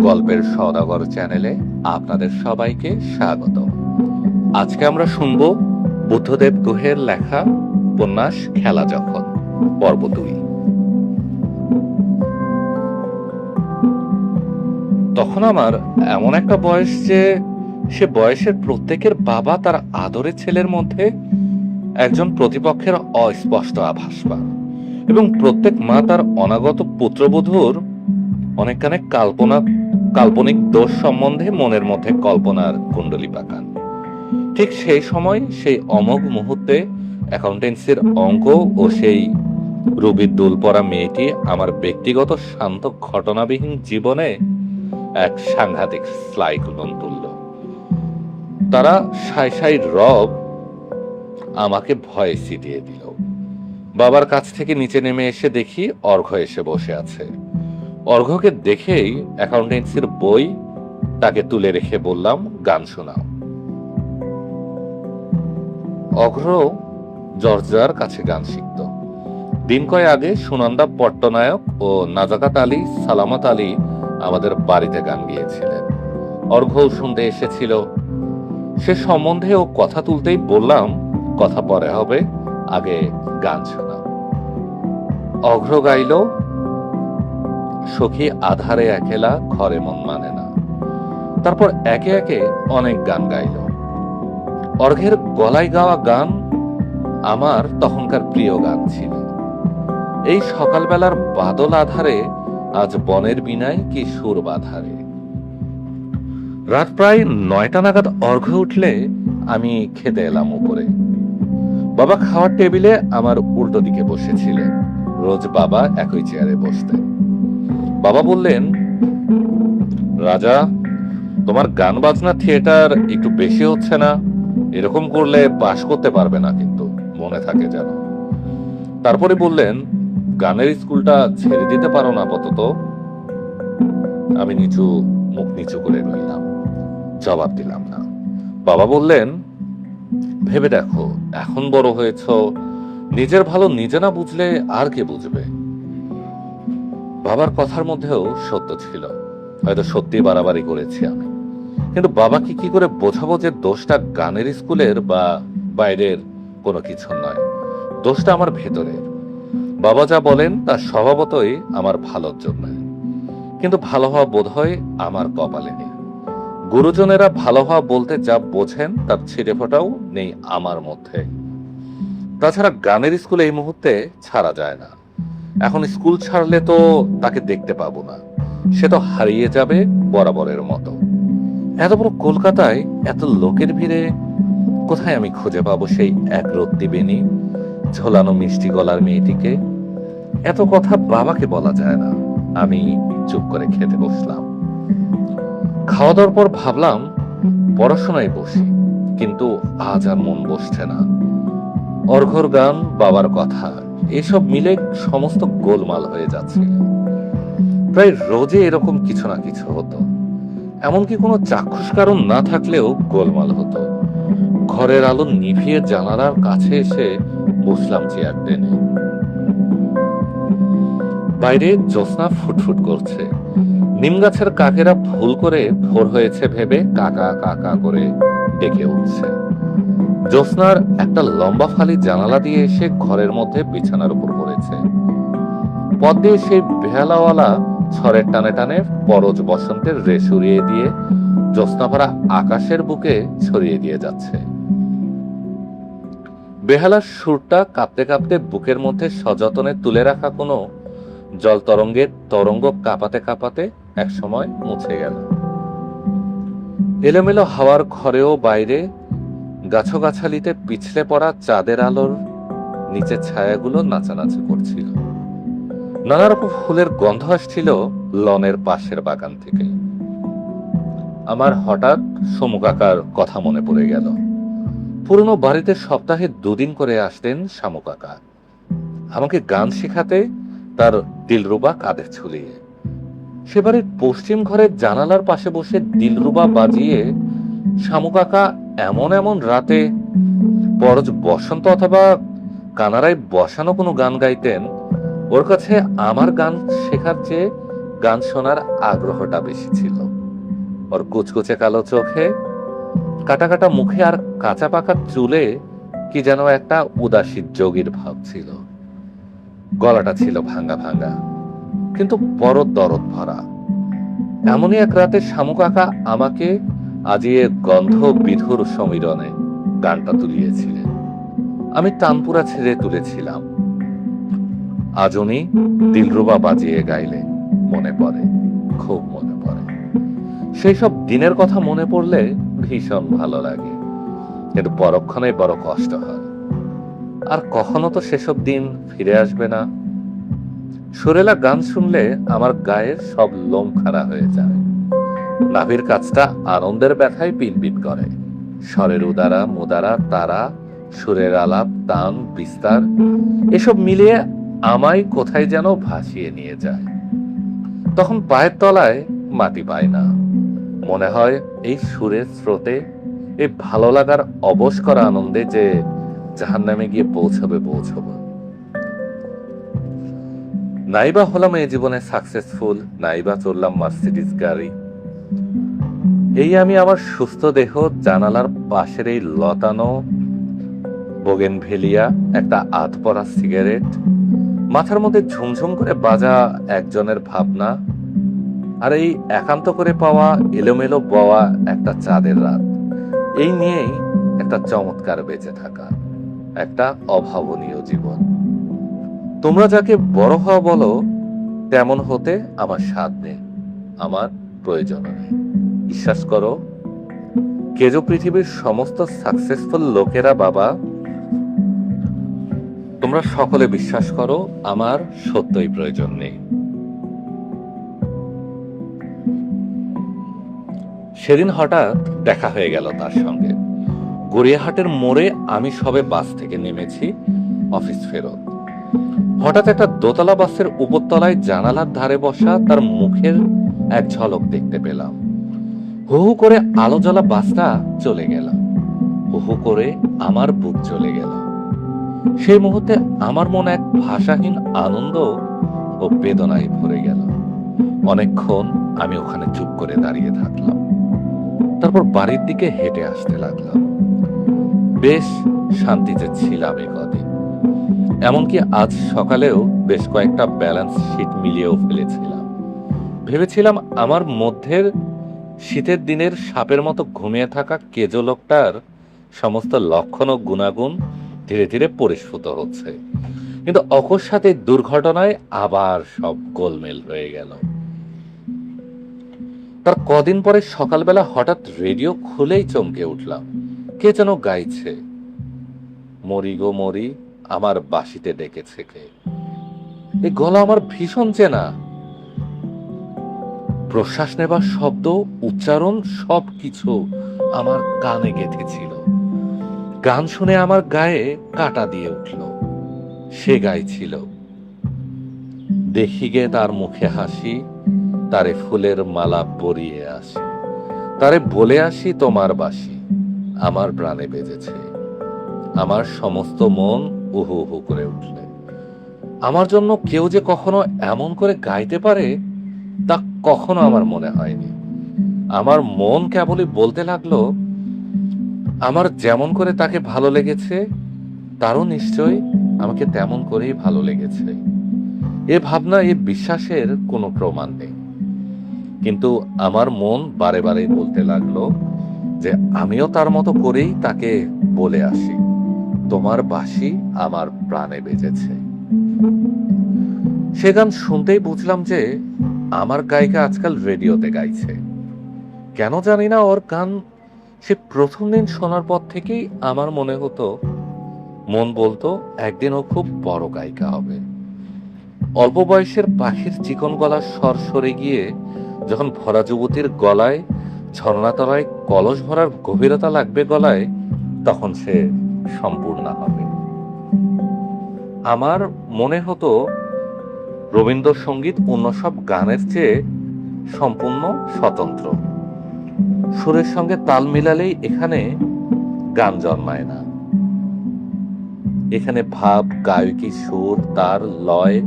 গল্পের সওদাগর চ্যানেলে আপনাদের সবাইকে স্বাগত। আজকে আমরা শুনব বুদ্ধদেব গুহের লেখা উপন্যাস খেলা যখন, পর্ব 2। তখন আমার এমন একটা বয়স যে সে বয়সের প্রত্যেকের বাবা তার আদরের ছেলের মধ্যে একজন প্রতিপক্ষের অস্পষ্ট আভাস পান, এবং প্রত্যেক মা তার অনাগত পুত্রবধূর অনেকখানে কাল্পনিক দোষ সম্বন্ধে মনের মধ্যে কল্পনার কুণ্ডলী পাকান। ঠিক সেই সময়, সেই অমোঘ মুহূর্তে অ্যাকাউন্টেন্সির অঙ্ক ও সেই রুবির দুল পরা মেয়েটি আমার ব্যক্তিগত শান্ত ঘটনাবিহীন জীবনে এক সাংঘাতিক স্লাইকলন তুলল। তারা সাই সাই রব আমাকে ভয়ে ছিটিয়ে দিল। বাবার কাছ থেকে নিচে নেমে এসে দেখি অর্ঘ্য এসে বসে আছে। অর্ঘ্যকে দেখেই অ্যাকাউন্টেন্সির বই তাকে তুলে রেখে বললাম, গান শোনাও। অর্ঘ্য জর্জার কাছে গান শিখত। দিন কয় আগে সুনন্দা পট্টনায়ক ও নাজাকাত আলী, সালামত আলী আমাদের বাড়িতে গান গিয়েছিলেন। অর্ঘ্য শুনতে এসেছিল। সে সম্বন্ধে ও কথা তুলতেই বললাম, কথা পরে হবে, আগে গান শোনাও। অর্ঘ্য গাইল, সখী আধারে একেলা ঘরে মন মানে না। তারপর একে একে অনেক গান গাইল। অর্ঘ্যের গলায় গাওয়া গান আমার তখনকার প্রিয় গান ছিল। এই সকালবেলার বাদল আধারে আজ বনের বিনায় কি সুর বাধারে। রাত প্রায় 9টা নাগাদ অর্ঘ্য উঠলে আমি খেতে এলাম উপরে। বাবা খাওয়ার টেবিলে আমার উল্টো দিকে বসেছিলেন। রোজ বাবা একই চেয়ারে বসতেন। বাবা বললেন, রাজা, তোমার গান বাজনা থিয়েটার একটু বেশি হচ্ছে না? এরকম করলে পাশ করতে পারবে না, কিন্তু মনে থাকে যেন। তারপরে বললেন, গানের স্কুলটা ছেড়ে দিতে পারো না আপাতত? আমি মুখ নিচু করে রইলাম, জবাব দিলাম না। বাবা বললেন, ভেবে দেখো, এখন বড় হয়েছ, নিজের ভালো নিজে না বুঝলে আর কে বুঝবে? বাবার কথার মধ্যেও সত্য ছিল। হয়তো সত্যি বাড়াবাড়ি করেছি আমি, কিন্তু বাবাকে কি করে বোঝাবো যে দোষটা গানের স্কুলের বা বাইরের কোনো কিছু নয়, দোষটা আমার ভেতরের। বাবা যা বলেন তা স্বভাবতই আমার ভালোর জন্য, কিন্তু ভালো হওয়া বোধ হয় আমার কপালে নেই। গুরুজনেরা ভালো হওয়া বলতে যা বোঝেন তার ছিটে ফোটাও নেই আমার মধ্যে। তাছাড়া গানের স্কুলে এই মুহূর্তে ছাড়া যায় না। এখন স্কুল ছাড়লে তো তাকে দেখতে পাবো না, সে তো হারিয়ে যাবে বরাবরের মতো। এত বড় কলকাতায় এত লোকের ভিড়ে কোথায় আমি খুঁজে পাবো সেই এক রত্তি বেনি ঝোলানো মিষ্টি গলার মেয়েটিকে? এত কথা বাবাকে বলা যায় না। আমি চুপ করে খেতে বসলাম। খাওয়া দাওয়ার পর ভাবলাম পড়াশোনায় বসি, কিন্তু আজ আর মন বসছে না। অর্ঘ্যর গান, বাবার কথা, এসব মিলে সমস্ত গোলমাল হয়ে যাচ্ছে। প্রায় রোজে এরকম কিছু না কিছু হতো। এমনকি কোনো চাক্ষুষ কারণ না থাকলেও গোলমাল হতো। ঘরের আলো নিভিয়ে জানালার কাছে এসে বসলাম চেয়ার টেনে। বাইরে জ্যোৎস্না ফুটফুট করছে। নিম গাছের কাকেরা ভুল করে ভোর হয়েছে ভেবে কাকা কাকা করে ডেকে উঠছে। জ্যোৎস্নার একটা লম্বা ফালি জানালা দিয়ে এসে ঘরের মধ্যে বিছানার উপর পড়েছে। পথ দিয়ে সেই বেহালাওয়ালা ছড়ের টানে টানে পরজ বসন্তের রেশ উড়িয়ে দিয়ে জ্যোৎস্না ভরা আকাশের বুকে ছড়িয়ে দিয়ে যাচ্ছে। বেহালার সুরটা কাঁপতে কাঁপতে বুকের মধ্যে সযতনে তুলে রাখা কোনো জল তরঙ্গের তরঙ্গ কাঁপাতে কাঁপাতে এক সময় মুছে গেল। এলোমেলো হাওয়ার ঘরেও বাইরে গাছগাছালিতে পিছলে পড়া চাঁদের আলোর নিচে ছায়াগুলো নাচানাচি করছিল। নানা রকম ফুলের গন্ধ আসছিল লনের পাশের বাগান থেকে। আমার হঠাৎ সমু কাকার কথা মনে পড়ে গেল। পুরনো বাড়িতে সপ্তাহে 2 দিন করে আসতেন শামু কাকা, আমাকে গান শেখাতে, তার দিলরুবা কাঁধে ঝুলিয়ে। সে বাড়ির পশ্চিম ঘরের জানালার পাশে বসে দিলরুবা বাজিয়ে শামু কাকা এমন এমন রাতে পরজ বসন্ত অথবা কানারায় বসানো কোনো গান গাইতেন, ওর কাছে আমার গান শেখার চেয়ে গান শোনার আগ্রহটা বেশি ছিল। ওর কুচকুচে কালো চোখে, কাটা কাটা মুখে আর কাঁচা পাকা চুলে কি যেন একটা উদাসী যোগীর ভাব ছিল। গলাটা ছিল ভাঙা ভাঙা, কিন্তু বড় দরদ ভরা। এমনই এক রাতে শামু কাকা আমাকে আজিয়ে গন্ধ বিধুর সমীরণে গানটা তুলিয়েছিলেন। আমি তানপুরা ছেড়ে তুলেছিলাম। আজনি দিলরুবা বাজিয়ে গাইলে মনে পড়ে, খুব মনে পড়ে। সেই সব দিনের কথা মনে পড়লে ভীষণ ভালো লাগে, কিন্তু পরক্ষণে বড় কষ্ট হয়। আর কখনো তো সেসব দিন ফিরে আসবে না। সুরেলা গান শুনলে আমার গায়ের সব লোম খাড়া হয়ে যায়। নাভির কাছটা আনন্দের ব্যথায় পিনপিন করে। স্বরের উদারা মুদারা তারা, সুরের আলাপ তান বিস্তার, এসব মিলিয়ে আমায় কোথায় যেন ভাসিয়ে নিয়ে যায়। তখন পায়ের তলায় মাটি পায় না। মনে হয় এই সুরের স্রোতে, এই ভালো লাগার অবশ করা আনন্দে যে জাহান্নামে গিয়ে পৌঁছবে। নাইবা হলাম এই জীবনে সাকসেসফুল, নাইবা চললাম মার্সিডিজ গাড়ি। এই আমি আমার সুস্থ দেহ, জানালার পাশের এই লতানো বোগেনভেলিয়া, একটা আধপড়া সিগারেট, মাথার মধ্যে ঝুমঝুম করে বাজা একজনের ভাবনা, আর এই একান্ত করে পাওয়া এলোমেলো বওয়া একটা চাঁদের রাত। এই নিয়েই একটা চমৎকার বেঁচে থাকা, একটা অভাবনীয় জীবন। তোমরা যাকে বড় হওয়া বলো, তেমন হতে আমার স্বাদ নেই, আমার প্রয়োজন নেই। বিশ্বাস করো, কেজো পৃথিবীর সমস্ত সাকসেসফুল লোকেরা বাবা, তোমরা সকলে বিশ্বাস করো, আমার সত্যই প্রয়োজন নেই। সেদিন হঠাৎ দেখা হয়ে গেল তার সঙ্গে। গড়িয়াহাটের মোড়ে আমি সবে বাস থেকে নেমেছি অফিস ফেরত। হঠাৎ একটা দোতলা বাসের উপরতলায় জানালার ধারে বসা তার মুখের এক ঝলক দেখতে পেলাম। হু হু করে আলো জ্বলা বাসটা চলে গেল। হু হু করে আমার বুক চলে গেল। সেই মুহূর্তে আমার মন এক ভাষাহীন আনন্দ ও বেদনায় ভরে গেল। অনেকক্ষণ আমি ওখানে চুপ করে দাঁড়িয়ে থাকলাম। তারপর বাড়ির দিকে হেঁটে আসতে লাগলাম। বেশ শান্তিতে ছিলাম এ কদিন। এমনকি আজ সকালেও বেশ কয়েকটা ব্যালেন্স শিট মিলিয়েও ফেলেছিলাম। ভেবেছিলাম আমার মধ্যের শীতের দিনের সাপের মতো ঘুমিয়ে থাকা কেজো লোকটার সমস্ত লক্ষণ ও গুণাগুণ ধীরে ধীরে পরিস্ফুট হচ্ছে। কিন্তু অকস্মাৎ দুর্ঘটনায় আবার সব গোলমেল হয়ে গেল। তার কদিন পরে সকালবেলা হঠাৎ রেডিও খুলেই চমকে উঠলাম। কে যেন গাইছে, মরি গো মরি আমার বাঁশিতে ডেকেছে কে। এই গলা আমার ভীষণ চেনা। প্রশ্বাস নেবার শব্দ, উচ্চারণ সবকিছু আমার কানে গেঁথেছিল। গান শুনে আমার গায়ে কাঁটা দিয়ে উঠল। সে গাইছিল, দেখি গে তার মুখে হাসি, তারে ফুলের মালা পরিয়ে আসি, তারে বলে আসি তোমার বাঁশি আমার প্রাণে বেজেছে। আমার সমস্ত মন উহু উহু করে উঠলে। আমার জন্য কেউ যে কখনো এমন করে গাইতে পারে তা কখনো আমার মনে হয়নি। আমার মন কেবলই বলতে লাগলো, আমার যেমন করে তাকে ভালো লেগেছে তারও নিশ্চয়ই আমাকে তেমন করেই ভালো লেগেছে। এ ভাবনা, এ বিশ্বাসের কোনো প্রমাণ নেই, কিন্তু আমার মন বারে বারে বলতে লাগলো যে আমিও তার মতো করেই তাকে বলে আসি, তোমার বাঁশি আমার প্রাণে বেজেছে। সে গান শুনতেই বুঝলাম যে আমার গায়িকা আজকাল রেডিওতে গাইছে। কেন জানি না, ওর গান সে প্রথম দিন শোনার পর থেকেই আমার মনে হতো, মন বলতো একদিন ও খুব বড় গায়িকা হবে। অল্প বয়সের পাখির চিকন গলার স্বর সরে গিয়ে যখন ভরা যুবতীর গলায় ঝর্ণাতলায় কলস ভরার গভীরতা লাগবে গলায়, তখন সে সম্পূর্ণ হবে। আমার মনে হতো রবীন্দ্রসঙ্গীত অন্য সব গানের চেয়ে সম্পূর্ণ স্বতন্ত্র। সুরের সঙ্গে তাল মিলালেই এখানে গান জন্মায় না। এখানে ভাব, গায়কী, সুর, তার, লয়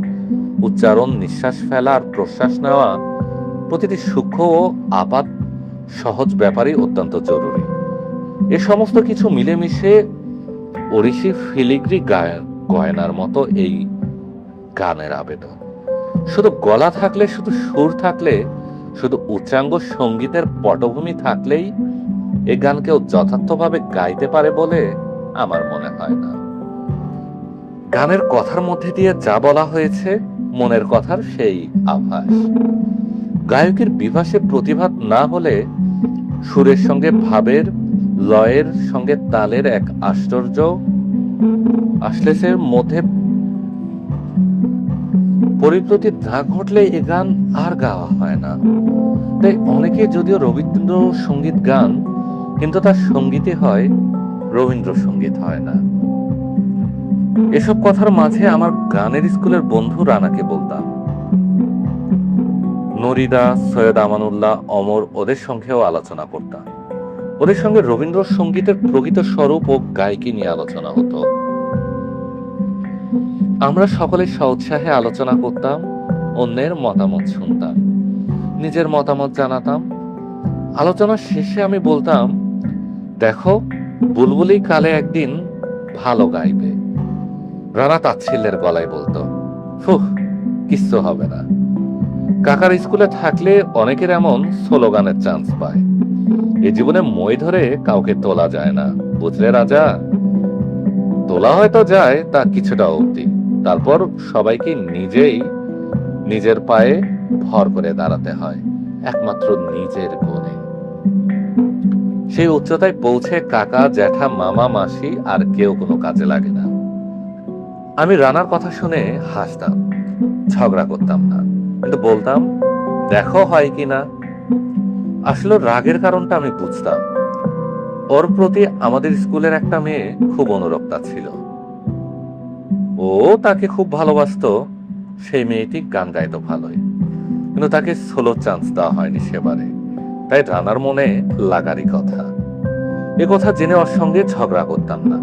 উচ্চারণ, নিঃশ্বাস ফেলা আর প্রশ্বাস নেওয়া প্রতিটি সূক্ষ্ম ও আপাত সহজ ব্যাপারই অত্যন্ত জরুরি। এ সমস্ত কিছু মিলেমিশে ওড়িশি ফিলিগ্রি গয়নার মতো এই গানের আবেদন। শুধু গলা থাকলে, শুধু সুর থাকলে, শুধু উচ্চাঙ্গ সঙ্গীতের পটভূমি থাকলেই এই গান কেউ যথার্থভাবে গাইতে পারে বলে আমার মনে হয় না। গানের কথার মধ্যে দিয়ে যা বলা হয়েছে মনের কথার সেই আভাস। গায়কের বিভাসে প্রতিভাত না হলে সুরের সঙ্গে ভাবের, লয়ের সঙ্গে তালের এক আশ্চর্য আশ্লেষের মধ্যে পরিপ্রতি না ঘটলে এ গান আর গাওয়া হয় না। তাই অনেকে যদিও রবীন্দ্রসঙ্গীত গান, কিন্তু তার সঙ্গীতই হয় রবীন্দ্রসঙ্গীত হয় না। এসব কথার মাঝে আমার গানের স্কুলের বন্ধু রানাকে বলতাম, নরিদা, সৈয়দ আমানুল্লাহ, অমর, ওদের সঙ্গেও আলোচনা করতাম। ওদের সঙ্গে রবীন্দ্রসঙ্গীতের প্রকৃত স্বরূপ ও গায়কি নিয়ে আলোচনা হতো। আমরা সকলে স্বউৎসাহে আলোচনা করতাম, অন্যের মতামত শুনতাম, নিজের মতামত জানাতাম। আলোচনার শেষে আমি বলতাম, দেখো, বুলবুলি কালে একদিন ভালো গাইবে। রানা তাচ্ছিল্যের গলায় বলতো, ফুহ, কিচ্ছু হবে না। কাকার স্কুলে থাকলে অনেকের এমন স্লোগানের চান্স পায়। এই জীবনে মই ধরে কাউকে তোলা যায় না, বুঝলে রাজা? তোলা হয়তো যায়, তা কিছুটা অবধি। তারপর সবাইকে নিজেই নিজের পায়ে ভর করে দাঁড়াতে হয়, একমাত্র নিজের গুণে। সেই উচ্চতায় পৌঁছে কাকা, জ্যাঠা, মামা, মাসি আর কেউ কোনো কাজে লাগে না। আমি রানার কথা শুনে হাসতাম, ঝগড়া করতাম না, কিন্তু বলতাম, দেখো হয় কিনা। আসলে রাগের কারণটা আমি বুঝতাম। ওর প্রতি আমাদের স্কুলের একটা মেয়ে খুব অনুরক্তা ছিল। ও তাকে খুব ভালোবাসতো। সেই মেয়েটি গান গাইতো ভালোই, কিন্তু তাকে সোলো চান্স দেওয়া হয়নি সেবারে। তাই রানার মনে লাগারই কথা। এ কথা জেনে ওর সঙ্গে ঝগড়া করতাম না।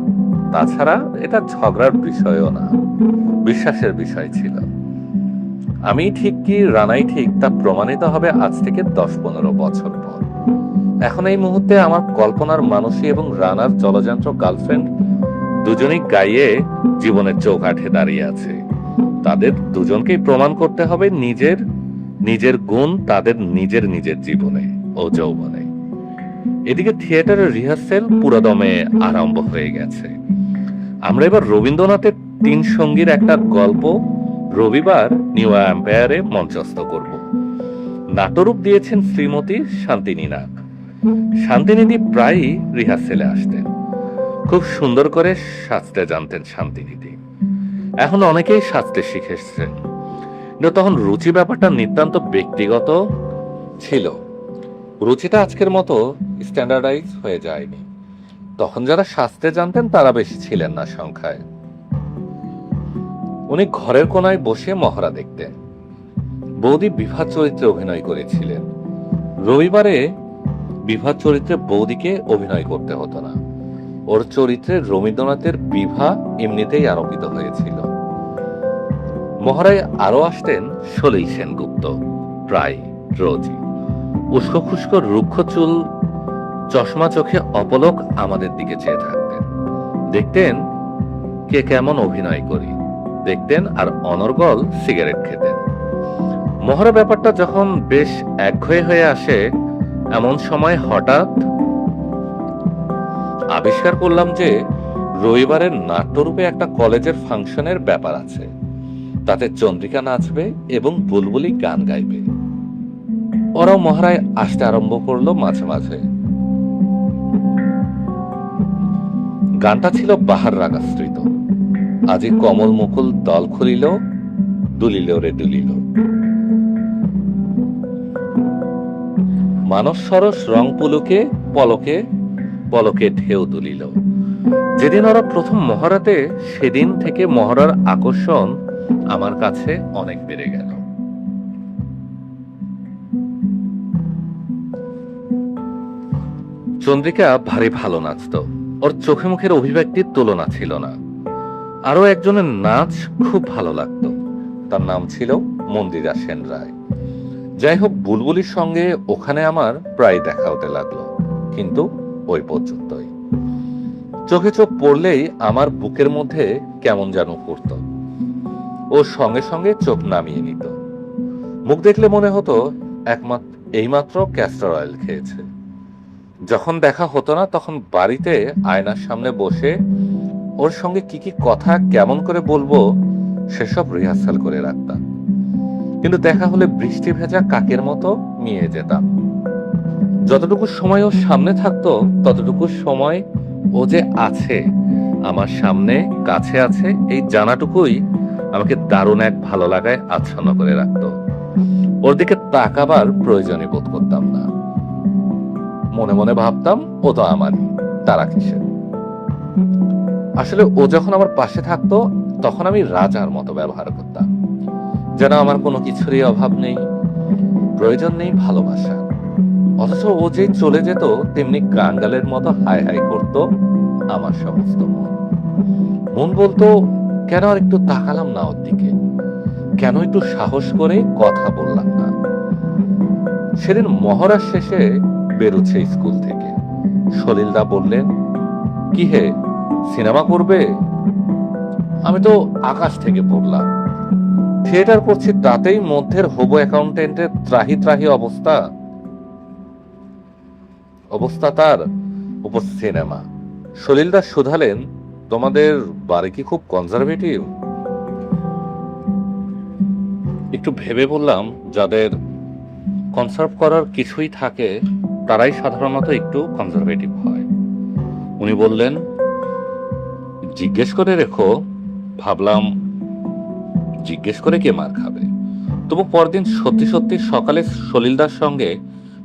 তাছাড়া এটা ঝগড়ার বিষয়ও না, বিশ্বাসের বিষয় ছিল। আমি ঠিক কি রানাই ঠিক তা প্রমাণিত হবে আজ থেকে 10-15 বছর পর। এখন এই মুহূর্তে আমার কল্পনার মানুষী এবং রানার জলযন্ত্র গার্লফ্রেন্ড দুজনেই গাইয়ে জীবনের চৌকাঠে দাঁড়িয়ে আছে। তাদের দুজনকেই প্রমাণ করতে হবে নিজের নিজের গুণ তাদের নিজের নিজের জীবনে ও যৌবনে। এদিকে থিয়েটারের রিহার্সেল পুরোদমে আরম্ভ হয়ে গেছে। আমরা এবার রবীন্দ্রনাথের 3 সঙ্গীর একটা গল্প রবিবার নিউ এম্পায়ারে মঞ্চস্থ করব। নাট্যরূপ দিয়েছেন শ্রীমতী শান্তিনী নাগ। শান্তিনিধি প্রায়ই রিহার্সেলে আসতেন। খুব সুন্দর করে সাজতে জানতেন শান্তিনিধি। এখন অনেকেই সাজতে শিখেছেন, কিন্তু তখন রুচি ব্যাপারটা নিতান্ত ব্যক্তিগত ছিল। রুচিটা আজকের মতো স্ট্যান্ডার্ডাইজ হয়ে যায়নি। তখন যারা সাজতে জানতেন তারা বেশি ছিলেন না সংখ্যায়। উনি ঘরের কোনায় বসে মহড়া দেখতেন। বৌদি বিভা চরিত্রে অভিনয় করেছিলেন। রবিবারে বিভা চরিত্রে বৌদিকে অভিনয় করতে হতো না। ওর চরিত্রে রবীন্দ্রনাথের বিভা এমনিতেই আরোপিত হয়েছিল। মহড়ায় আরো আসতেন সলই সেনগুপ্ত, প্রায় রোজই। উস্কো খুস্কো রুক্ষ চুল, চশমা চোখে অপলক আমাদের দিকে চেয়ে থাকতেন। দেখতেন কে কেমন অভিনয় করি, দেখতেন আর অনর্গল সিগারেট খেতেন। মহড়া ব্যাপারটা যখন বেশ একঘেয়ে হয়ে আসে, এমন সময় হঠাৎ আবিষ্কার করলাম যে রবিবারের নাট্যরূপে একটা কলেজের ফাংশনের ব্যাপার আছে। তাতে চন্দ্রিকা নাচবে এবং বুলবুলি গান গাইবে। ওরাও মহড়ায় আসতে আরম্ভ করলো মাঝে মাঝে। গানটা ছিল বাহার রাগাশ্রিত, আজি কমল মুকুল দল খুলিল, দুলিল রে দুলিল। মানস সরস রং পুলুকে, পলকে পলকে ঢেউ তুলিল। যেদিন ওরা প্রথম মহড়াতে, সেদিন থেকে মহড়ার আকর্ষণ আমার কাছে অনেক বেড়ে গেল। চন্দ্রিকা ভারী ভালো নাচত। ওর চোখে মুখের অভিব্যক্তির তুলনা ছিল না। আরো একজনের নাচ খুব ভালো লাগতো। তার নাম ছিল মন্দিরা সেন রায়। যাই হোক, বুলবুলির সঙ্গে ওখানে আমার প্রায় দেখা হতে লাগলো, কিন্তু ওই পর্যন্তই। চোখে চোখ পড়লেই আমার বুকের মধ্যে কেমন যেন করত। ও সঙ্গে সঙ্গে চোখ নামিয়ে নিত। মুখ দেখলে মনে হতো এইমাত্র ক্যাস্টর অয়েল খেয়েছে। যখন দেখা হতো না, তখন বাড়িতে আয়নার সামনে বসে ওর সঙ্গে কি কি কথা কেমন করে বলবো সেসব রিহার্সাল করে রাখতাম। কিন্তু দেখা হলে বৃষ্টি ভেজা কাকের মতো মিয়ে যেতাম। যতটুকু সময় ওর সামনে থাকতো, ততটুকু সময় ও যে আছে আমার সামনে, কাছে আছে, এই জানাটুকুই আমাকে দারুণ এক ভালো লাগায় আচ্ছন্ন করে রাখতো। ওর দিকে তাকাবার প্রয়োজনই বোধ করতাম না। মনে মনে ভাবতাম, ও তো আমারই, তারা কিসের। আসলে ও যখন আমার পাশে থাকতো, তখন আমি রাজার মতো ব্যবহার করতাম, যেন আমার কোনো কিছুরই অভাব নেই, প্রয়োজন নেই ভালোবাসা। অথচ ও যে চলে যেত, তেমনি গাঙ্গালের মতো হাই হাই করত আমার সমস্ত মন বলতো, কেন আর একটু তাকালাম না ওর দিকে, কেন একটু সাহস করে কথা বললাম না। সেদিন মহড়ার শেষে বেরোচ্ছে স্কুল থেকে, সলিলদা বললেন, কি হে, সিনেমা করবে? আমি তো আকাশ থেকে পড়লাম, থিয়েটার করছি, তাতেই মধ্যের হবু অ্যাকাউন্টেন্টের ত্রাহি ত্রাহি অবস্থা তার উপর সিনেমা। সলিলদা শুধালেন, তোমাদের বাড়ি কি খুব কনজারভেটিভ? একটু ভেবে বললাম, যাদের কনসার্ভ করার কিছুই থাকে তারাই সাধারণত একটু কনজারভেটিভ হয়। উনি বললেন, জিজ্ঞেস করে রেখো। ভাবলাম, জিজ্ঞেস করে কে মার খাবে। তবু পরদিন সত্যি সত্যি সকালে সলিলদার সঙ্গে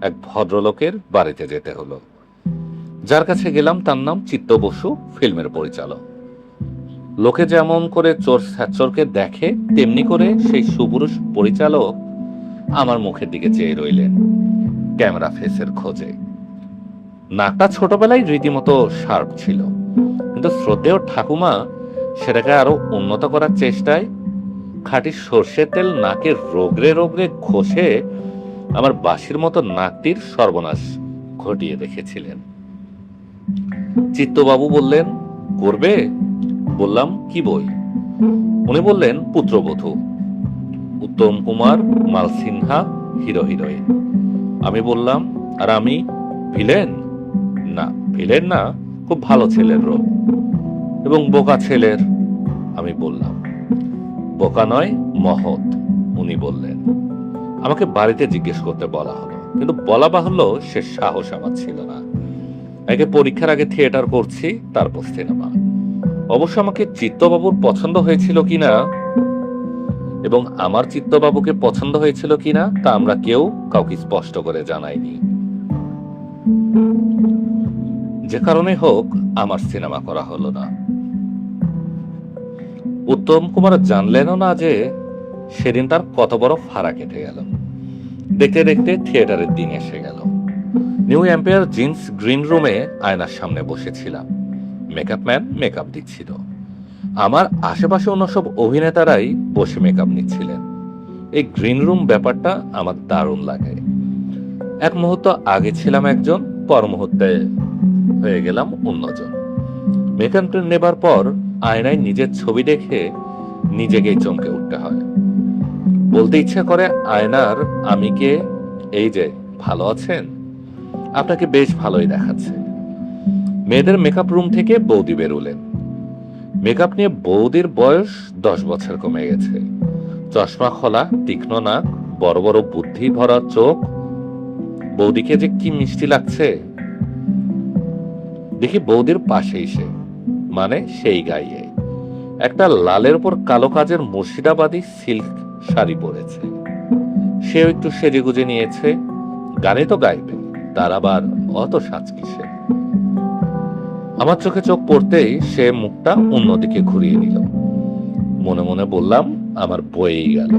এক ভদ্রলোকের বাড়িতে যেতে হলো। যার কাছে গেলাম তার নাম চিত্ত বসু, ফিল্মের পরিচালক। লোকে যেমন করে চোর স্যাচরকে দেখে, তেমনি করে সেই সুপুরুষ পরিচালক আমার মুখের দিকে চেয়ে রইলেন ক্যামেরা ফেসের খোঁজে। নাকটা ছোটবেলায় রীতিমতো শার্প ছিল, কিন্তু শ্রদ্ধেয় ঠাকুমা সেটাকে আরো উন্নত করার চেষ্টায় খাঁটি সর্ষের তেল নাকে রোগড়ে রোগড়ে ঘষে আমার বাঁশির মতো নাকটির সর্বনাশ ঘটিয়ে রেখেছিলেন। চিত্তবাবু বললেন, করবে? বললাম, কি বই? উনি বললেন, পুত্রবধূ, উত্তম কুমার, মাল সিনহা হিরো হিরোইন। আমি বললাম, আর আমি ভিলেন? না, ভিলেন না, খুব ভালো ছেলের রোল, এবং বোকা ছেলের। আমি বললাম, বোকা নয়, মহৎ। উনি বললেন, আমাকে বাড়িতে জিজ্ঞেস করতে বলা হলো, কিন্তু বলা বাহুল্য সে সাহস আমার ছিল না। আগে পরীক্ষার আগে থিয়েটার করছি, তারপর সিনেমা। অবশ্য আমাকে চিত্তবাবুর পছন্দ হয়েছিল কিনা এবং আমার চিত্তবাবুকে পছন্দ হয়েছিল কিনা তা আমরা কেউ কাউকে স্পষ্ট করে জানাইনি। যে কারণে হোক, আমার সিনেমা করা হলো না। উত্তম কুমার জানলেনও না যে সেদিন তার কত বড় ফাড়া কেটে গেল। দেখতে দেখতে থিয়েটারের দিন এসে গেল। নিউ এম্পায়ার জিন্স গ্রিন রুমে আয়নার সামনে বসেছিলাম। মেকআপ ম্যান মেকআপ দিচ্ছিল। আমার আশেপাশে অন্য সব অভিনেতারাই বসে মেকআপ নিচ্ছিলেন। এই গ্রিন রুম ব্যাপারটা আমার দারুণ লাগে। এক মুহূর্ত আগে ছিলাম একজন, পর মুহূর্তে হয়ে গেলাম অন্যজন। মেকআপ নেবার পর আয়নায় নিজের ছবি দেখে নিজেকেই চমকে উঠতে হয়। বলতে ইচ্ছা করে, আয়নার আমি কে? এই যে, ভালো আছেন? আপনাকে বেশ ভালোই দেখাচ্ছে। মেয়েদের মেকআপ রুম থেকে বৌদি বেরোলেন। মেকআপ নিয়ে বৌদির বয়স 10 বছর কমে গেছে। চশমা খোলা, তীক্ষ্ণ নাক, বড় বড় বুদ্ধি ভরা চোখ। বৌদিকে যে কি মিষ্টি লাগছে। দেখি বৌদির পাশেই সে, মানে সেই গাইয়ে একটা লালের উপর কালো কাজের মুর্শিদাবাদী সিল্ক শাড়ি পরেছে। সেও একটু সেজে গুজে নিয়েছে। গানে তো গাইবে, তার আবার অত সাজ কিসে। আমার চোখে চোখ পড়তেই সে মুখটা অন্যদিকে ঘুরিয়ে নিল। মনে মনে বললাম, আমার বয়েই গেল।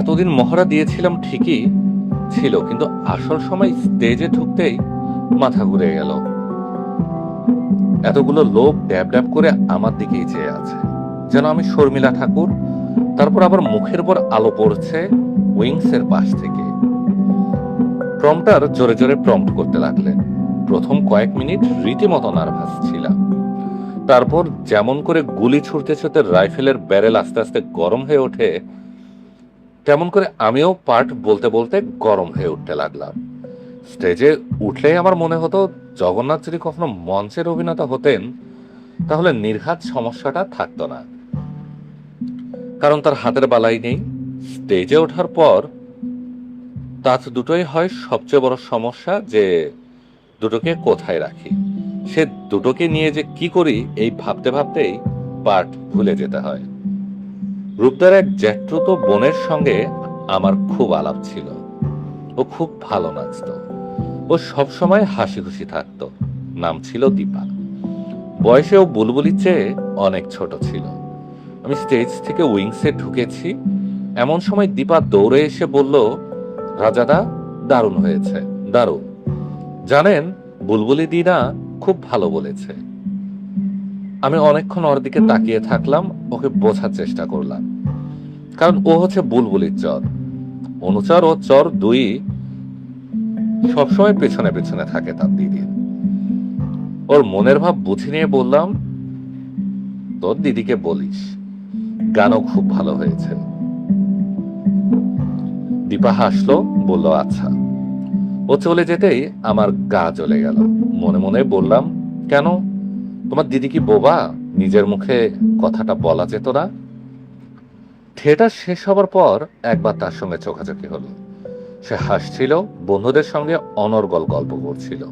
এতদিন মহড়া দিয়েছিলাম ঠিকই ছিল, কিন্তু আসল সময় স্টেজে ঢুকতেই মাথা ঘুরে গেল। এতগুলো লোক ড্যাব ড্যাব করে আমার দিকেই চেয়ে আছে, যেন আমি শর্মিলা ঠাকুর তারপর আবার মুখের উপর আলো পড়ছে উইংসের পাশ থেকে। প্রম্পটার জোরে জোরে প্রম্পট করতে লাগলেন। প্রথম কয়েক মিনিট রীতিমতো নার্ভাস ছিলাম। তারপর যেমন করে গুলি ছুটতে ছুটতে রাইফেলের ব্যারেল আস্তে আস্তে গরম হয়ে ওঠে, তেমন করে আমিও পার্ট বলতে বলতে গরম হয়ে উঠতে লাগলাম। স্টেজে উঠলেই আমার মনে হতো জগন্নাথ যদি কখনো মঞ্চের অভিনেতা হতেন তাহলে নির্ঘাত সমস্যাটা থাকতো না, কারণ তার হাতের বালাই নেই। স্টেজে ওঠার পর তাঁত দুটোই হয় সবচেয়ে বড় সমস্যা, যে দুটোকে কোথায় রাখি, সে দুটোকে নিয়ে যে কি করি এই ভাবতে ভাবতেই পার্ট ভুলে যেতে হয়। রূপদার এক জ্যাঠতুতো বোনের সঙ্গে আমার খুব আলাপ ছিল। ও খুব ভালো নাচত। ও সবসময় হাসি খুশি থাকত। নাম ছিল দীপা। বয়সে ও বুলবুলির চেয়ে অনেক ছোট ছিল। আমি স্টেজ থেকে উইংসে ঢুকেছি, এমন সময় দীপা দৌড়ে এসে বলল, রাজাদা, দারুণ হয়েছে, দারুণ। জানেন, বুলবুলি দিনা খুব ভালো বলেছে। আমি অনেকক্ষণ ওর দিকে তাকিয়ে থাকলাম, ওকে বোঝার চেষ্টা করলাম, কারণ ও হচ্ছে বুলবুলির চর। অনুচর ও চর দুই সবসময় পেছনে পেছনে থাকে তার দিদির। ওর মনের ভাব বুঝে নিয়ে বললাম, তোর দিদিকে বলিস, গানও খুব ভালো হয়েছে। দীপা হাসলো, বলল আচ্ছা। ও চলে যেতেই আমার গা জ্বলে গেল। মনে মনে বললাম, কেন, তোমার দিদি কি বোবা? নিজের মুখে কথাটা বলা যেত না? থিয়েটার শেষ হবার পর একবার তার সঙ্গে চোখাচোখি হলো। সে হাসছিল, বন্ধুদের সঙ্গে অনর্গল গল্প করছিল,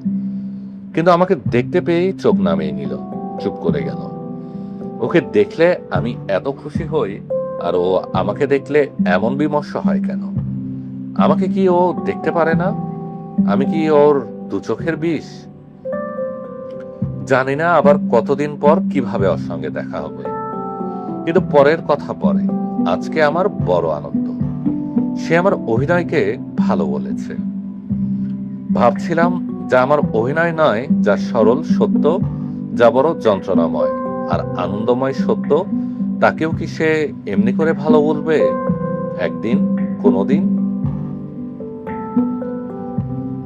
কিন্তু আমাকে দেখতে পেয়েই চোখ নামিয়ে নিল, চুপ করে গেল। ওকে দেখলে আমি এত খুশি হই, আর ও আমাকে দেখলে এমন বিমর্ষ হয় কেন? আমাকে কি ও দেখতে পারে না? আমি কি ওর দু চোখের বিষ? জানি না আবার কতদিন পর কিভাবে ওর সঙ্গে দেখা হবে, কিন্তু পরের কথা পরে। আজকে আমার বড় আনন্দ। সে আমার অভিনয়কে ভালো বলেছে। ভাবছিলাম, যা আমার অভিনয় নয়, যা সরল সত্য, যা বড় যন্ত্রণাময় আর আনন্দময় সত্য, তাকেও কি সে এমনি করে ভালো বলবে একদিন, কোনোদিন?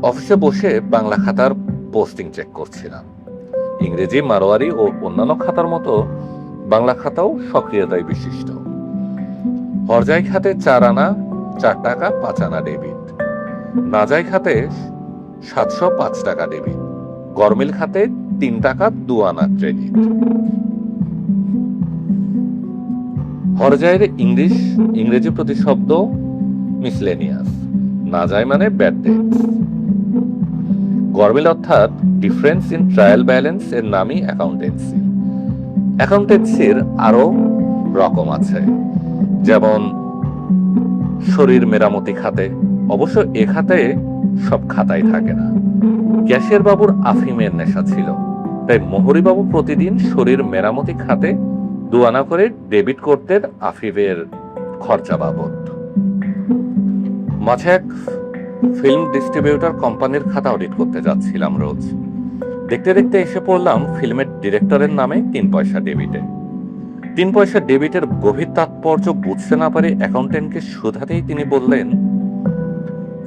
অফিসে বসে বাংলা খাতার পোস্টিং চেক করছিলাম। ইংরেজি, মারোয়ারি ও অন্যান্য খাতার মতো বাংলা খাতাও সক্রিয়তায় বিশিষ্ট। হরজাই খাতে 4 আনা 4 টাকা 5 আনা ডেবিট, নাজাই খাতে 705 টাকা ডেবিট, গরমিল খাতে 3 টাকা 2 আনা ক্রেডিট। হরজাইয়ের ইংরেজি প্রতিশব্দ মিসলেনিয়াস, নাজাই মানে ব্যাড ডেটস, গরমিল অর্থাৎ ডিফারেন্স ইন ট্রায়াল ব্যালেন্স এর নামই অ্যাকাউন্টেন্সি। অ্যাকাউন্টেন্সির আরো রকম আছে, যেমন শরীর মেরামতি খাতে। অবশ্য এ খাতে সব খাতাই থাকে না। ক্যাশিয়ার বাবুর আফিমের নেশা ছিল, তাই মোহরি বাবু প্রতিদিন শরীর মেরামতি খাতে 2 আনা করে ডেবিট করতেন আফিমের খরচা বাবদ। মাঝে এক ফিল্ম ডিস্ট্রিবিউটর কোম্পানির খাতা অডিট করতে যাচ্ছিলাম রোজ। দেখতে দেখতে এসে পড়লাম ফিল্মের ডিরেক্টরের নামে 3 পয়সা ডেবিটে। 3 পয়সা ডেবিটের গভীর তাৎপর্য বুঝতে না পারে অ্যাকাউন্টেন্টকে শুধাতেই তিনি বললেন,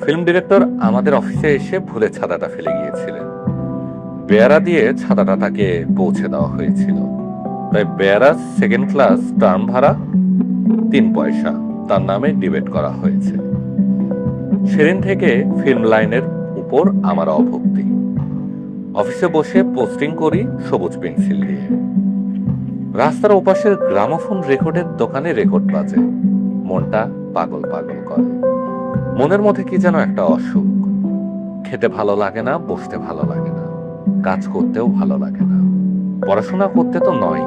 ফিল্ম ডিরেক্টর আমাদের অফিসে এসে ভুলে ছাতাটা ফেলে গিয়েছিলেন। বেয়ারা দিয়ে ছাতাটা তাকে পৌঁছে দেওয়া হয়েছিল, তাই বেয়ারা 2nd ক্লাস টার্ম ভাড়া 3 পয়সা তার নামে ডিবেট করা হয়েছে। সেদিন থেকে ফিল্ম লাইনের উপর আমার অভক্তি। অফিসে বসে পোস্টিং করি সবুজ পেন্সিল দিয়ে। রাস্তার ওপাশের গ্রামোফোন রেকর্ডের দোকানে রেকর্ড বাজে, মনটা পাগল পাগল করে। মনের মধ্যে কি যেন একটা অসুখ। খেতে ভালো লাগে না, বসতে ভালো লাগে না, কাজ করতেও ভালো লাগে না, পড়াশোনা করতে তো নয়,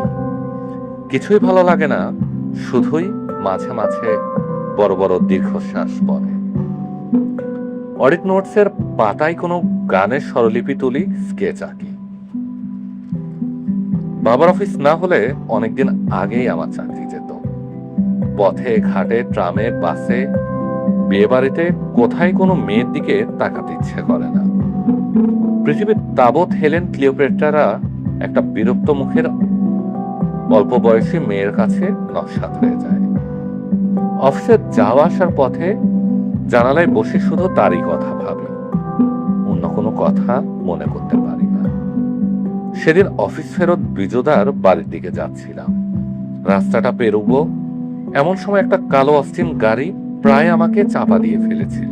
কিছুই ভালো লাগে না। শুধুই মাঝে মাঝে বড় বড় দীর্ঘশ্বাস পড়ে। অডিট নোটসের পাতায় কোনো গানের স্বরলিপি তুলি, স্কেচ আঁকি। বাবার অফিস না হলে অনেকদিন আগেই আমার চাকরি যেত। পথে ঘাটে, ট্রামে, বাসে, বিয়ে বাড়িতে কোথায় কোনো মেয়ের দিকে তাকাতে ইচ্ছে করে না। পৃথিবীর তাবৎ হেলেন ক্লিওপেট্রারা একটা বিরক্ত মুখের অল্প বয়সী মেয়ের কাছে নস্যাৎ হয়ে যায়। অফিসে যাওয়া আসার পথে জানালায় বসে শুধু তারই কথা ভাবি, অন্য কোনো কথা মনে করতে পারি না। সেদিন অফিস ফেরত বিজুদার বাড়ির দিকে যাচ্ছিলাম। রাস্তাটা পেরোবো এমন সময় একটা কালো অস্টিন গাড়ি প্রায় আমাকে চাপা দিয়ে ফেলেছিল।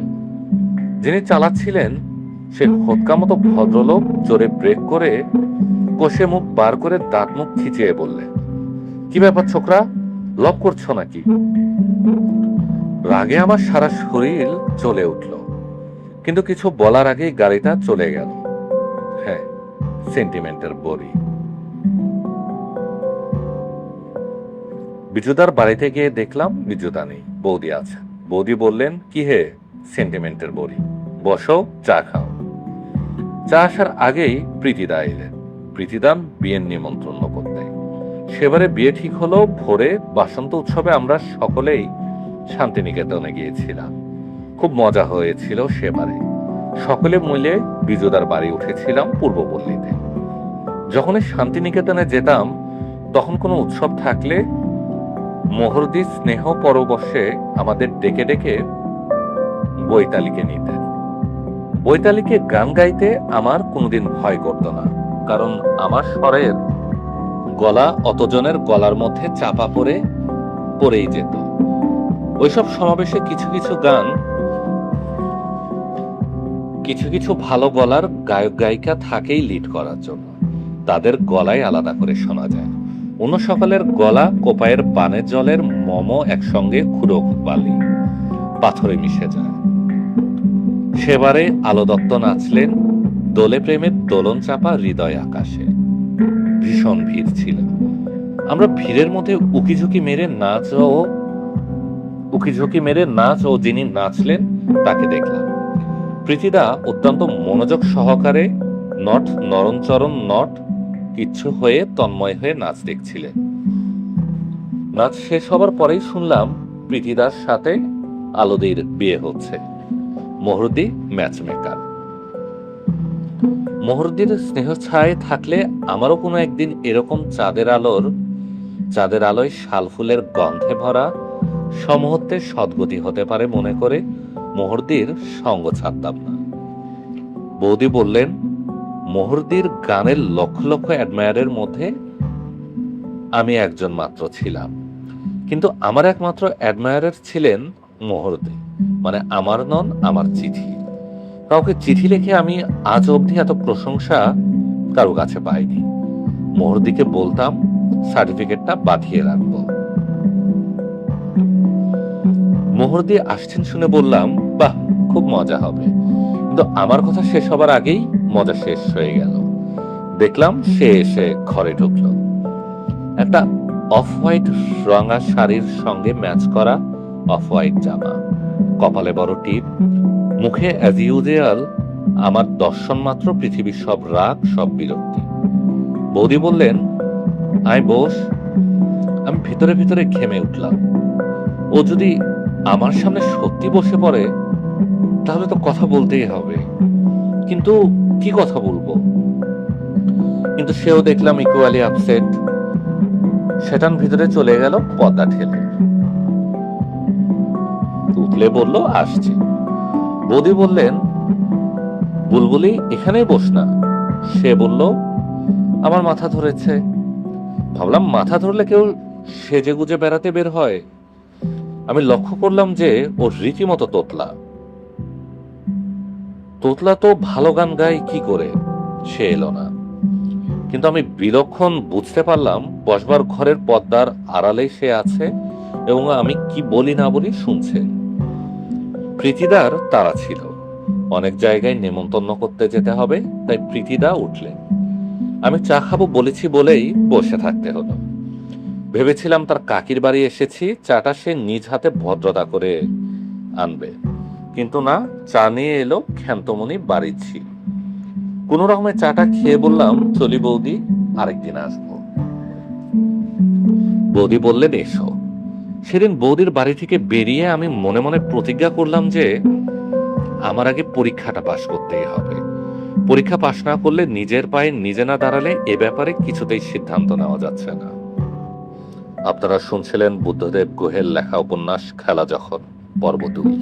যিনি চালাচ্ছিলেন সে হোৎকা মতো ভদ্রলোক জোরে ব্রেক করে কষে মুখ বার করে দাঁত মুখ খিচিয়ে বললেন, কি ব্যাপার ছোকরা, লক করছো নাকি? রাগে আমার সারা শরীর চলে উঠল, কিন্তু কিছু বলার আগেই গাড়িটা চলে গেল। হ্যাঁ, সেন্টিমেন্টের বড়ি। বিজুদার বাড়িতে গিয়ে দেখলাম বিজুদা নেই, বৌদি আছে। বৌদি বললেন, কি হে সেন্টিমেন্টের বড়ি, বসো চা খাও। চা আসার আগেই প্রীতিদা এলেন। প্রীতিদা বিয়ের নিমন্ত্রণ করতে। সেবারে বিয়ে ঠিক হলো ভোরে। বাসন্ত উৎসবে আমরা সকলেই শান্তিনিকেতনে গিয়েছিলাম। খুব মজা হয়েছিল সেবারে। সকলে মিলে বিজুদার বাড়ি উঠেছিলাম পূর্বপল্লীতে। যখনই শান্তিনিকেতনে যেতাম তখন কোনো উৎসব থাকলে মোহরদি স্নেহ পরবশে আমাদের ডেকে ডেকে বৈতালিকে নিতেন। বৈতালিকে গান গাইতে আমার কোনোদিন ভয় করত না, কারণ আমার স্বরের গলা অতজনের গলার মধ্যে চাপা পড়েই যেত। ওইসব সমাবেশে কিছু কিছু ভালো গলার গায়ক গায়িকা থাকেই লিড করার জন্য। তাদের গলায় আলাদা করে শোনা যায়। অন্য সকালের গলা কোপায়ের পানের জলের মম একসঙ্গে খুঁড়ো বালি পাথরে মিশে যায়। সেবারে আলো দত্ত নাচলেন, দোলে প্রেমের দোলন চাপা হৃদয় আকাশে। ভীষণ ভিড় ছিল। আমরা ভিড়ের মধ্যে উকিঝুঁকি মেরে নাচ ও যিনি নাচলেন তাকে দেখলাম। প্রীতিদা অত্যন্ত মনোযোগ সহকারে নট নরণচরণ নট কিচ্ছু হয়ে তন্ময় হয়ে নাচ দেখছিলেন। নাচ শেষ হবার পরেই শুনলাম প্রীতিদার সাথে আলোদির বিয়ে হচ্ছে। মোহরদি ম্যাচমেকার। মোহরদির স্নেহ ছায় থাকলে আমারও কোনো একদিন এরকম চাঁদের আলোয় শালফুলের গন্ধে ভরা সমুহূর্তে সদ্গতি হতে পারে মনে করে মোহরদির সঙ্গ ছাড়তাম না। বৌদি বললেন, মোহরদির গানের লক্ষ লক্ষ অ্যাডমায়ারের মধ্যে আমি একজন মাত্র ছিলাম, কিন্তু আমার একমাত্র অ্যাডমায়ারার ছিলেন মোহরদি। মানে আমার নন, আমার চিঠি। কাউকে চিঠি লিখে আমি আজ অবধি এত প্রশংসা কারো কাছে পাইনি। মোহরদিকে বলতাম সার্টিফিকেটটা পাঠিয়ে রাখবো। মোহরদি আসছেন শুনে বললাম, বাহ, খুব মজা হবে। কিন্তু আমার কথা শেষ হবার আগেই মজা শেষ হয়ে গেল। দেখলাম সে এসে ঘরে ঢুকলো। একটা অফ হোয়াইট রঙা শাড়ির সঙ্গে ম্যাচ করা অফ হোয়াইট জামা, কপালে বড় টিপ, মুখে অ্যাজ ইউজুয়াল আমার দর্শন মাত্র পৃথিবীর সব রাগ, সব বিরক্তি। বৌদি বললেন, আয় বস। আমি ভিতরে ভিতরে ঘেমে উঠলাম। ও যদি আমার সামনে সত্যি বসে পড়ে তাহলে তো কথা বলতেই হবে, কিন্তু কি কথা বলবো? কিন্তু সেও দেখলাম ইকুয়ালি আপসেট। সেটান ভিতরে চলে গেল পর্দা ঠেলে। উঠলে বলল, আসছি। বৌদি বললেন, বুলবুলি এখানেই বস না। সে বলল, আমার মাথা ধরেছে। ভাবলাম মাথা ধরলে কেউ সেজে গুজে বেড়াতে বের হয়। আমি লক্ষ্য করলাম যে ও রীতিমতো তোতলা। তোতলা তো ভালো গান গায় কি করে? সে এলো না। কিন্তু আমি বিলক্ষণ বুঝতে পারলাম বসবার ঘরের পর্দার আড়ালে সে আছে এবং আমি কি বলি না বলি শুনছে। প্রীতিদার তাড়া ছিল, অনেক জায়গায় নেমন্তন্ন করতে যেতে হবে, তাই প্রীতিদা উঠলেন। আমি চা খাবো বলেছি বলেই বসে থাকতে হলো। ভেবেছিলাম তার কাকির বাড়ি এসেছি, চাটা সে নিজ হাতে ভদ্রতা করে আনবে, কিন্তু না, চা নিয়ে এলো ক্ষান্তমণি বাড়ির ঝি। কোনো রকমের চাটা খেয়ে বললাম, চলি বৌদি, আরেকদিন আসবো। বৌদি বললেন, এসো। সেদিন বৌদির বাড়ি থেকে বেরিয়ে আমি মনে মনে প্রতিজ্ঞা করলাম যে আমার আগে পরীক্ষাটা পাশ করতেই হবে। পরীক্ষা পাশ না করলে, নিজের পায়ে নিজে না দাঁড়ালে এ ব্যাপারে কিছুতেই সিদ্ধান্ত নেওয়া যাচ্ছে না। আপনারা শুনছিলেন বুদ্ধদেব গুহের লেখা উপন্যাস খেলা যখন, পর্ব 2।